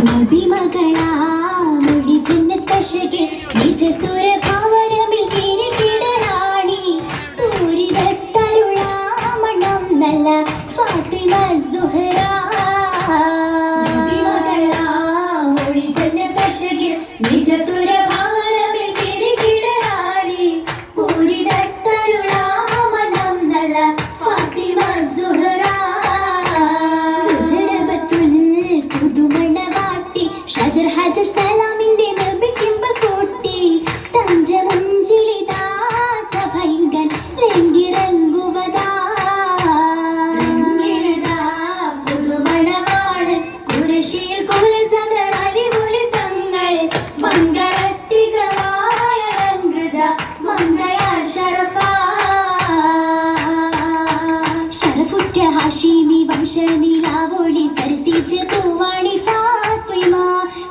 നബി മകളാ മൊഴി ജന്നത്തശകെ നിജസുര ഭാവരമിൽ കിടറാണി പൂരിതത്തരുളാമണം നല്ല ഫാത്തിമ സുഹറ. നബി മകളാ മൊഴി ജന്നത്തശകെ നിജസുര ഭാവരമിൽ കിടറാണി പൂരിതത്തരുളാമണം നല്ല ഫാത്തിമ സുഹറ. സുഹറബത്തുൽ പുതുമണവാട്ടി ഷജർ ഹജർ സലാമിന്റെ നബിക്കിമ്പ കോട്ടി തഞ്ചമുഞ്ചിലിതാ സഭൈങ്കൻ ലെങ്കിറങ്ങുവതാ. പുതുമണവാളൻ കുറശിയിൽ കുലജഗർ അലിപൊലി തങ്ങൾ മംഗളത്തികമായ അലങ്കൃത മംഗളാൽ ഷറഫാ. ഷറഫുറ്റ ഹാഷിമി വംശനിലാവൊളി സരസിച്ച് പൂവാണി ഫാത്തിമ.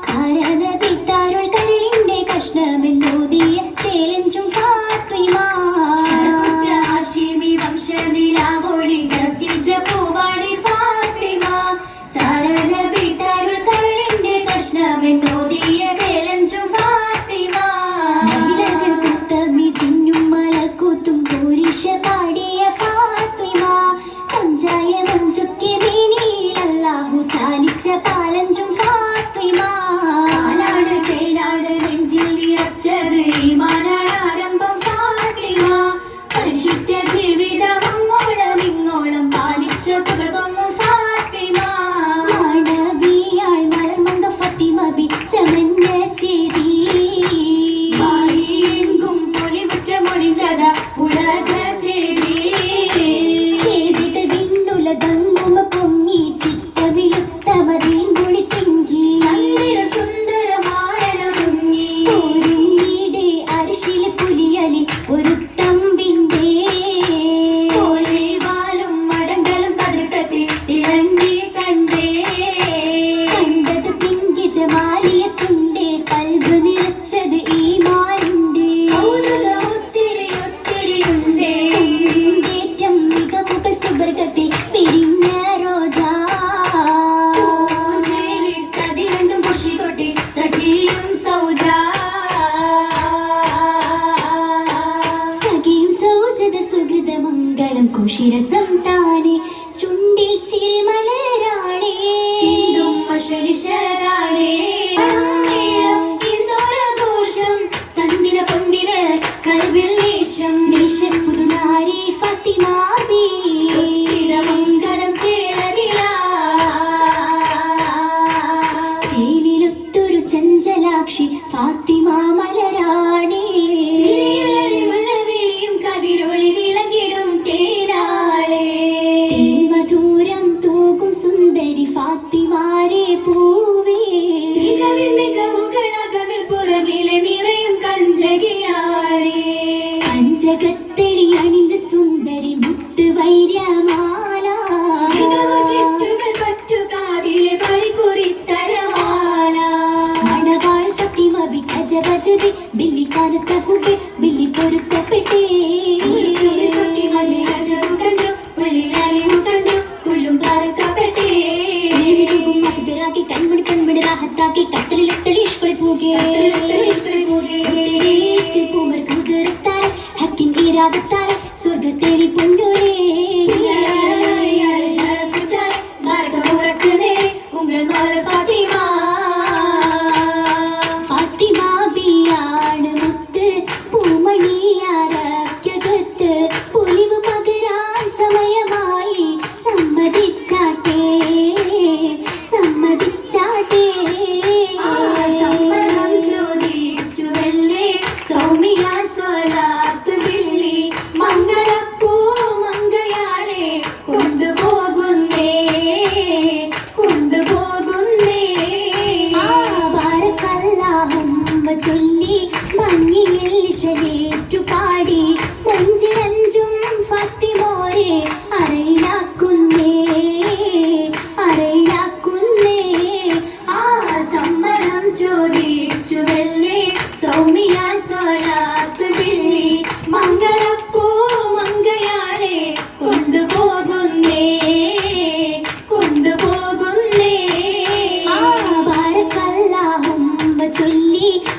സാരനബിത്താരുൾ കരളിന്റെ കഷ്ണമെല്ലോതിയ ചേലഞ്ചും ഫാത്തിമ. ഷറഫുറ്റ ഹാഷിമി വംശനിലാവൊളി സരസിച്ച് പൂവാണി ഫാത്തിമ. സാരനബിത്താരുൾ കരളിന്റെ കഷ്ണമെല്ലോതിയ ചേലഞ്ചും ഫാത്തിമ. മഹിളകൾ കുത്തമി ചിന്നും മലക്കൂത്തും പോരിഷ പാടിയ ഫാത്തിമ. കൊഞ്ചായ മഞ്ചുക്കി മീനിയിൽ അല്ലാഹു ചാലിച്ച പാലഞ്ചും ഫാത്തിമ. പാലാണ് തേനാട് നെഞ്ചിൽ നിറച്ചത് ഈമാനാണ് ആരംഭം ഫാത്തിമ. പരിശുദ്ധ ജീവിതം അങ്ങോളം ഇങ്ങോളം പാലിച്ച പുകഴ്പൊങ്ങും ഫാത്തിമ. മാണവിയാൾ മലർമങ്ക ഫാത്തിമ ചമഞ്ഞ ചേരി എങ്കും പൊലിവുറ്റ മൊഴിന്തത ഉലക ചേരി. ചേരിത വിണ്ണുല ഗംഗുമ പൊങ്ങി ചിത്തവിലുത്തമതീൻ പുളി തിങ്കി ചന്ദ്ര സുന്ദരമാരനൊരുങ്ങി ഒരുങ്ങിടെ അരിശിലെ പുലിയലി ഒരു തമ്പിന്റെ വാലും മടങ്കലും കതിർക്കത്തി തിളങ്ങി കണ്ടേ. കണ്ടത് പിങ്കി ജമാലിയത്തുണ്ടേ കൽബ് നിറച്ചത് ഈ മാറിന്റെ ഒത്തിരി ഒത്തിരിയുണ്ടേ. ഏറ്റം മികവുകൾ സുബർഗത്തിൽ പിരിഞ്ഞ റോജാ കതി രണ്ടും പുഷികൊട്ടി സഖിയും സൗജാ. സഖിയും സൗജത സുഹൃത മംഗളം കുഷിരസം താനെ ചുണ്ടിൽ ചിരിമലരാണേ ചിന്തും മഷരിഷരാണേ. ഘോഷം തന്തിന പൊന്തിന കൽവിൽ ദേശം ദേശ പുതുനാരി ഫാത്തിമ ബി മംഗളം ചേലതിലാ. ചേലിലൊത്തൊരു ചഞ്ചലാക്ഷി ഫാത്തിമ മലരാണേ. ചിരിയും കതിരൊളി വിളങ്ങിടും തേനാളേ. തേൻ മധുരം തൂകും സുന്ദരി ഫാത്തിമാരെ പൂവേ.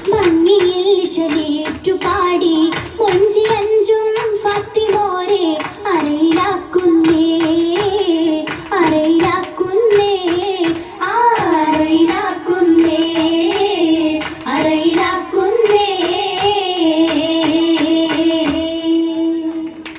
ഭംഗിയിൽ ശലേറ്റു പാടി മൊഞ്ചി